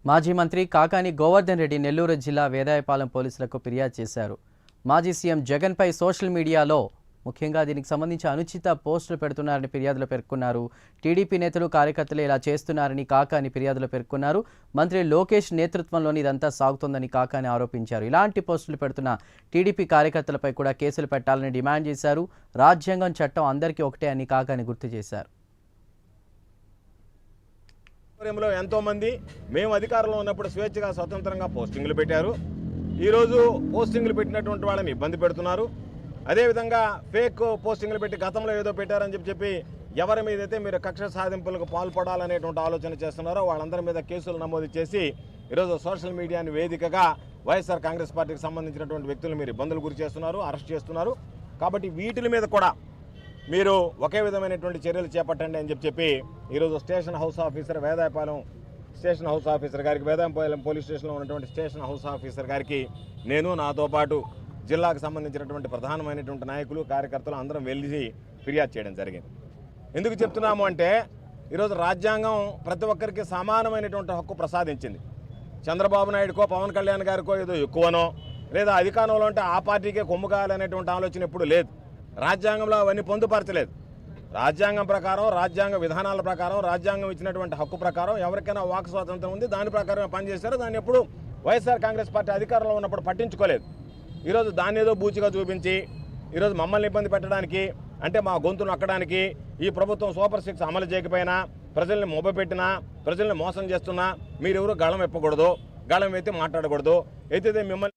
మాజీ మంత్రి కాకాని గోవర్ధన్ రెడ్డి నెల్లూరు జిల్లా వేదాయపాలెం పోలీసులకు ఫిర్యాదు చేశారు. మాజీ సీఎం జగన్పై సోషల్ మీడియాలో ముఖ్యంగా దీనికి సంబంధించి అనుచిత పోస్టులు పెడుతున్నారని ఫిర్యాదులో పేర్కొన్నారు. టీడీపీ నేతలు కార్యకర్తలు ఇలా చేస్తున్నారని కాకాని ఫిర్యాదులో పేర్కొన్నారు. మంత్రి లోకేష్ నేతృత్వంలోని ఇదంతా సాగుతోందని కాకాని ఆరోపించారు. ఇలాంటి పోస్టులు పెడుతున్న టీడీపీ కార్యకర్తలపై కూడా కేసులు పెట్టాలని డిమాండ్ చేశారు. రాజ్యాంగం చట్టం అందరికీ ఒకటే అని కాకాని గుర్తు చేశారు. ఎంతోమంది మేము అధికారంలో ఉన్నప్పుడు స్వేచ్ఛగా స్వతంత్రంగా పోస్టింగ్లు పెట్టారు. ఈరోజు పోస్టింగ్లు పెట్టినటువంటి వాళ్ళని ఇబ్బంది పెడుతున్నారు. అదేవిధంగా ఫేక్ పోస్టింగ్లు పెట్టి గతంలో ఏదో పెట్టారని చెప్పి ఎవరి మీదైతే మీరు కక్ష సాధింపులకు పాల్పడాలనేటువంటి ఆలోచన చేస్తున్నారో వాళ్ళందరి మీద కేసులు నమోదు చేసి ఈరోజు సోషల్ మీడియాని వేదికగా వైఎస్ఆర్ కాంగ్రెస్ పార్టీకి సంబంధించినటువంటి వ్యక్తులు మీరు ఇబ్బందులు గురి చేస్తున్నారు, అరెస్ట్ చేస్తున్నారు. కాబట్టి వీటి మీద కూడా మీరు ఒకే విధమైనటువంటి చర్యలు చేపట్టండి అని చెప్పి ఈరోజు station house officer Vedayapalem station house officer గారికి, వేదాయపాలెం పోలీస్ స్టేషన్లో ఉన్నటువంటి స్టేషన్ హౌస్ ఆఫీసర్ గారికి నేను, నాతో పాటు జిల్లాకు సంబంధించినటువంటి ప్రధానమైనటువంటి నాయకులు, కార్యకర్తలు అందరం వెళ్ళి ఫిర్యాదు చేయడం జరిగింది. ఎందుకు చెప్తున్నాము అంటే ఈరోజు రాజ్యాంగం ప్రతి ఒక్కరికి సమానమైనటువంటి హక్కు ప్రసాదించింది. చంద్రబాబు నాయుడుకో పవన్ కళ్యాణ్ గారికో ఏదో ఎక్కువనో లేదా అధికారంలో ఉంటే ఆ పార్టీకే కొమ్ము కాయాలనేటువంటి ఆలోచన ఎప్పుడు లేదు. రాజ్యాంగంలో అవన్నీ పొందుపరచలేదు. రాజ్యాంగం ప్రకారం, రాజ్యాంగ విధానాల ప్రకారం, రాజ్యాంగం ఇచ్చినటువంటి హక్కు ప్రకారం ఎవరికైనా వాక్ స్వాతంత్రం ఉంది. దాని ప్రకారమే పనిచేశారు. దాన్ని ఎప్పుడు వైఎస్ఆర్ కాంగ్రెస్ పార్టీ అధికారంలో ఉన్నప్పుడు పట్టించుకోలేదు. ఈరోజు దాన్ని ఏదో బూచిగా చూపించి ఈరోజు మమ్మల్ని ఇబ్బంది పెట్టడానికి, అంటే మా గొంతు నొక్కడానికి, ఈ ప్రభుత్వం సూపర్ 6 అమలు చేయకపోయినా, ప్రజల్ని మొబ్బపెట్టినా, ప్రజల్ని మోసం చేస్తున్నా మీరెవరూ గళం ఎప్పకూడదు, గళం ఎత్తి మాట్లాడకూడదు, ఎత్తితే మిమ్మల్ని